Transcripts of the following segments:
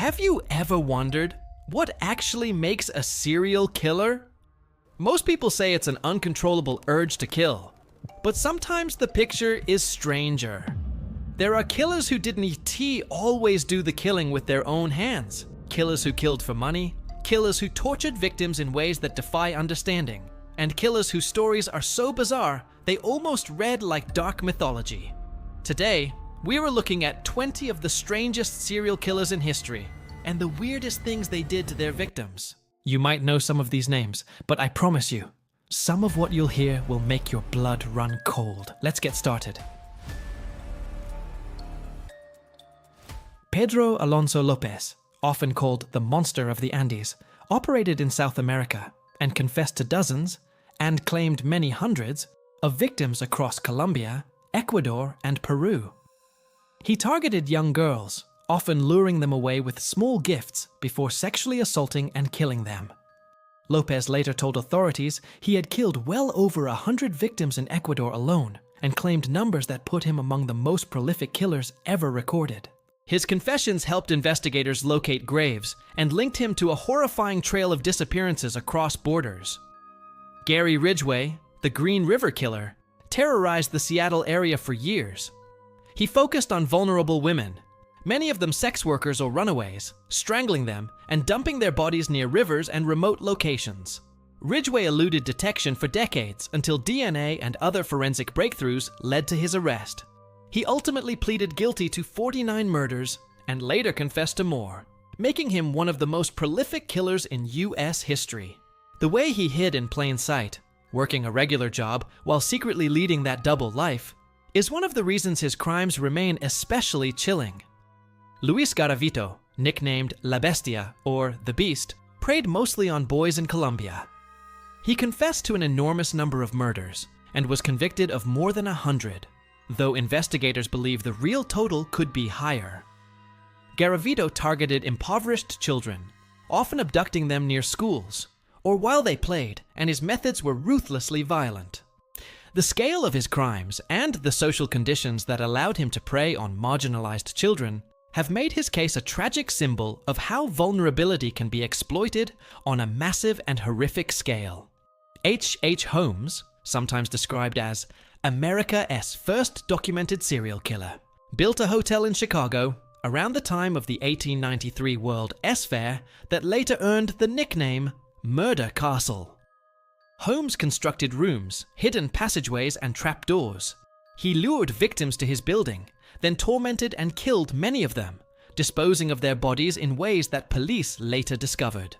Have you ever wondered what actually makes a serial killer? Most people say it's an uncontrollable urge to kill, but sometimes the picture is stranger. There are killers who didn't always do the killing with their own hands, killers who killed for money, killers who tortured victims in ways that defy understanding, and killers whose stories are so bizarre they almost read like dark mythology. Today, we are looking at 20 of the strangest serial killers in history and the weirdest things they did to their victims. You might know some of these names, but I promise you, some of what you'll hear will make your blood run cold. Let's get started. Pedro Alonso Lopez, often called the Monster of the Andes, operated in South America and confessed to dozens, and claimed many hundreds, of victims across Colombia, Ecuador, and Peru. He targeted young girls, often luring them away with small gifts before sexually assaulting and killing them. Lopez later told authorities he had killed well over 100 victims in Ecuador alone, and claimed numbers that put him among the most prolific killers ever recorded. His confessions helped investigators locate graves and linked him to a horrifying trail of disappearances across borders. Gary Ridgway, the Green River Killer, terrorized the Seattle area for years. He focused on vulnerable women, many of them sex workers or runaways, strangling them and dumping their bodies near rivers and remote locations. Ridgway eluded detection for decades until DNA and other forensic breakthroughs led to his arrest. He ultimately pleaded guilty to 49 murders and later confessed to more, making him one of the most prolific killers in US history. The way he hid in plain sight, working a regular job while secretly leading that double life, is one of the reasons his crimes remain especially chilling. Luis Garavito, nicknamed La Bestia or the Beast, preyed mostly on boys in Colombia. He confessed to an enormous number of murders and was convicted of more than 100, though investigators believe the real total could be higher. Garavito targeted impoverished children, often abducting them near schools or while they played, and his methods were ruthlessly violent. The scale of his crimes and the social conditions that allowed him to prey on marginalized children have made his case a tragic symbol of how vulnerability can be exploited on a massive and horrific scale. H.H. Holmes, sometimes described as America's first documented serial killer, built a hotel in Chicago around the time of the 1893 World S Fair that later earned the nickname Murder Castle. Holmes constructed rooms, hidden passageways, and trapdoors. He lured victims to his building, then tormented and killed many of them, disposing of their bodies in ways that police later discovered.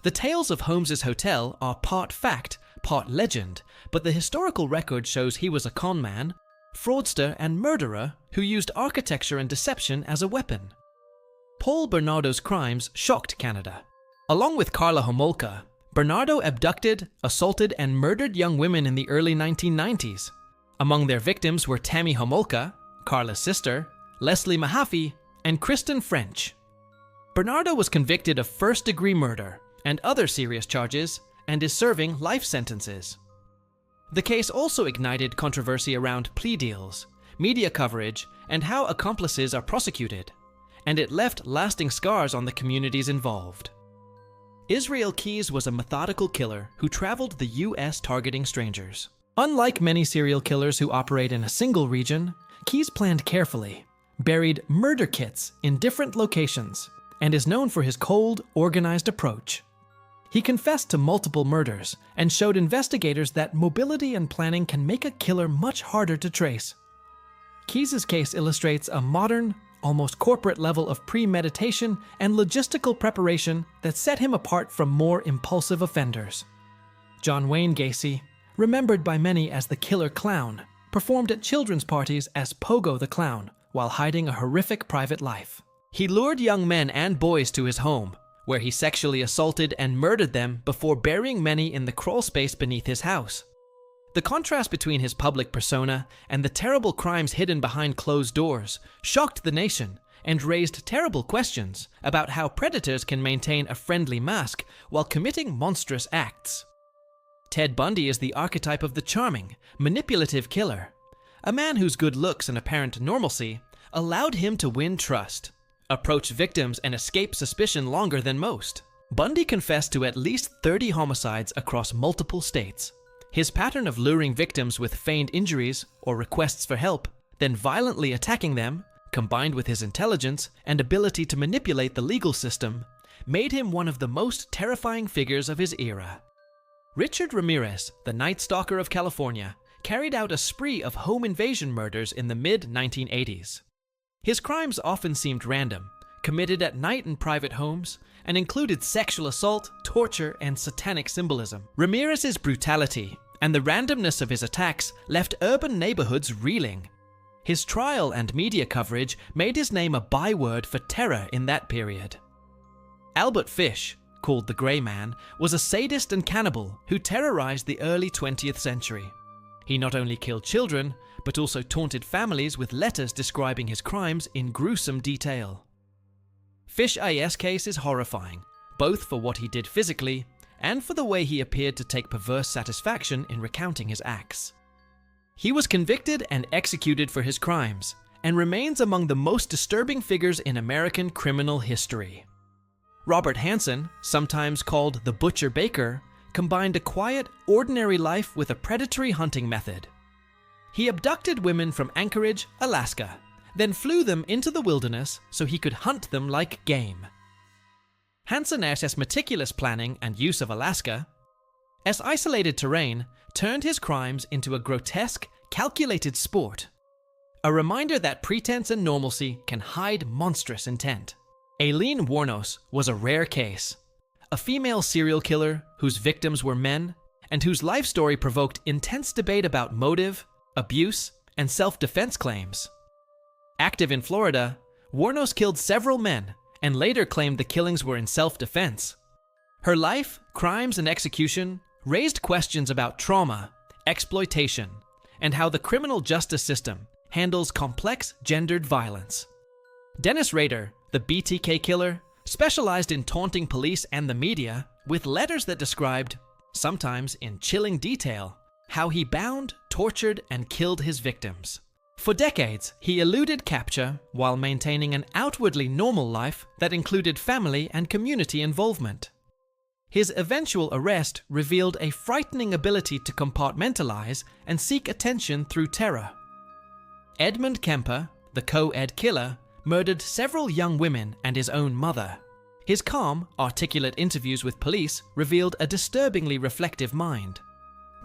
The tales of Holmes's hotel are part fact, part legend, but the historical record shows he was a con man, fraudster, and murderer who used architecture and deception as a weapon. Paul Bernardo's crimes shocked Canada. Along with Carla Homolka, Bernardo abducted, assaulted, and murdered young women in the early 1990s. Among their victims were Tammy Homolka, Carla's sister, Leslie Mahaffey, and Kristen French. Bernardo was convicted of first-degree murder and other serious charges and is serving life sentences. The case also ignited controversy around plea deals, media coverage, and how accomplices are prosecuted, and it left lasting scars on the communities involved. Israel Keyes was a methodical killer who traveled the US targeting strangers. Unlike many serial killers who operate in a single region, Keyes planned carefully, buried murder kits in different locations, and is known for his cold, organized approach. He confessed to multiple murders and showed investigators that mobility and planning can make a killer much harder to trace. Keyes' case illustrates a modern, almost corporate level of premeditation and logistical preparation that set him apart from more impulsive offenders. John Wayne Gacy, remembered by many as the Killer Clown, performed at children's parties as Pogo the Clown while hiding a horrific private life. He lured young men and boys to his home, where he sexually assaulted and murdered them before burying many in the crawl space beneath his house. The contrast between his public persona and the terrible crimes hidden behind closed doors shocked the nation and raised terrible questions about how predators can maintain a friendly mask while committing monstrous acts. Ted Bundy is the archetype of the charming, manipulative killer, a man whose good looks and apparent normalcy allowed him to win trust, approach victims and escape suspicion longer than most. Bundy confessed to at least 30 homicides across multiple states. His pattern of luring victims with feigned injuries or requests for help, then violently attacking them, combined with his intelligence and ability to manipulate the legal system, made him one of the most terrifying figures of his era. Richard Ramirez, the Night Stalker of California, carried out a spree of home invasion murders in the mid-1980s. His crimes often seemed random, committed at night in private homes, and included sexual assault, torture, and satanic symbolism. Ramirez's brutality and the randomness of his attacks left urban neighborhoods reeling. His trial and media coverage made his name a byword for terror in that period. Albert Fish, called the Grey Man, was a sadist and cannibal who terrorized the early 20th century. He not only killed children, but also taunted families with letters describing his crimes in gruesome detail. Fish IS case is horrifying, both for what he did physically and for the way he appeared to take perverse satisfaction in recounting his acts. He was convicted and executed for his crimes, and remains among the most disturbing figures in American criminal history. Robert Hansen, sometimes called the Butcher Baker, combined a quiet, ordinary life with a predatory hunting method. He abducted women from Anchorage, Alaska, then flew them into the wilderness so he could hunt them like game. Hansen's meticulous planning and use of Alaska's isolated terrain turned his crimes into a grotesque, calculated sport. A reminder that pretense and normalcy can hide monstrous intent. Aileen Wuornos was a rare case. A female serial killer whose victims were men and whose life story provoked intense debate about motive, abuse, and self-defense claims. Active in Florida, Wuornos killed several men and later claimed the killings were in self-defense. Her life, crimes, and execution raised questions about trauma, exploitation, and how the criminal justice system handles complex gendered violence. Dennis Rader, the BTK killer, specialized in taunting police and the media with letters that described, sometimes in chilling detail, how he bound, tortured, and killed his victims. For decades, he eluded capture while maintaining an outwardly normal life that included family and community involvement. His eventual arrest revealed a frightening ability to compartmentalize and seek attention through terror. Edmund Kemper, the co-ed killer, murdered several young women and his own mother. His calm, articulate interviews with police revealed a disturbingly reflective mind.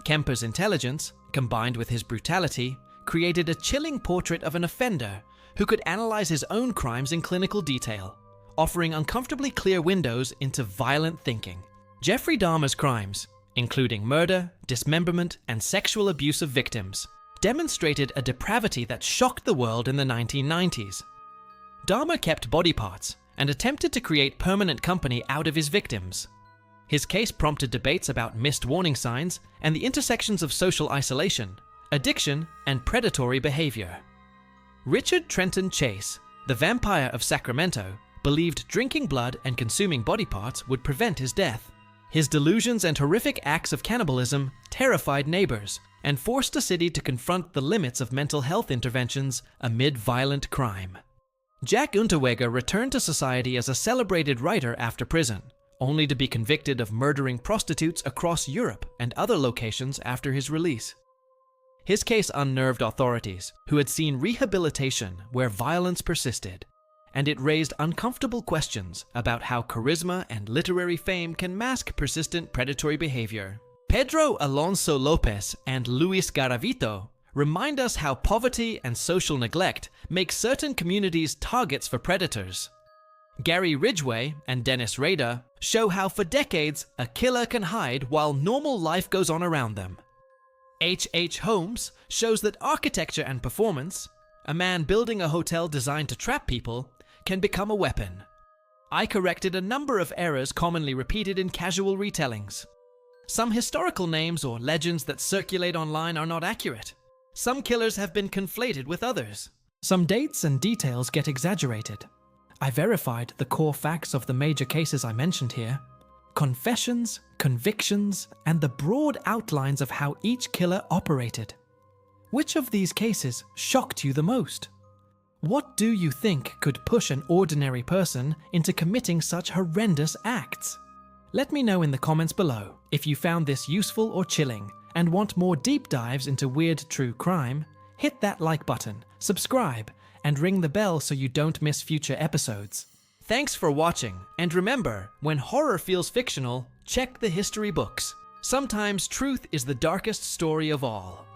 Kemper's intelligence, combined with his brutality, created a chilling portrait of an offender who could analyze his own crimes in clinical detail, offering uncomfortably clear windows into violent thinking. Jeffrey Dahmer's crimes, including murder, dismemberment, and sexual abuse of victims, demonstrated a depravity that shocked the world in the 1990s. Dahmer kept body parts and attempted to create permanent company out of his victims. His case prompted debates about missed warning signs and the intersections of social isolation, addiction, and predatory behavior. Richard Trenton Chase, the vampire of Sacramento, believed drinking blood and consuming body parts would prevent his death. His delusions and horrific acts of cannibalism terrified neighbors and forced the city to confront the limits of mental health interventions amid violent crime. Jack Unterweger returned to society as a celebrated writer after prison, only to be convicted of murdering prostitutes across Europe and other locations after his release. His case unnerved authorities, who had seen rehabilitation where violence persisted, and it raised uncomfortable questions about how charisma and literary fame can mask persistent predatory behavior. Pedro Alonso Lopez and Luis Garavito remind us how poverty and social neglect make certain communities targets for predators. Gary Ridgway and Dennis Rader show how for decades a killer can hide while normal life goes on around them. H.H. Holmes shows that architecture and performance, a man building a hotel designed to trap people, can become a weapon. I corrected a number of errors commonly repeated in casual retellings. Some historical names or legends that circulate online are not accurate. Some killers have been conflated with others. Some dates and details get exaggerated. I verified the core facts of the major cases I mentioned here. Confessions, convictions, and the broad outlines of how each killer operated. Which of these cases shocked you the most? What do you think could push an ordinary person into committing such horrendous acts? Let me know in the comments below if you found this useful or chilling and want more deep dives into weird true crime. Hit that like button, subscribe, and ring the bell so you don't miss future episodes. Thanks for watching, and remember, when horror feels fictional, check the history books. Sometimes truth is the darkest story of all.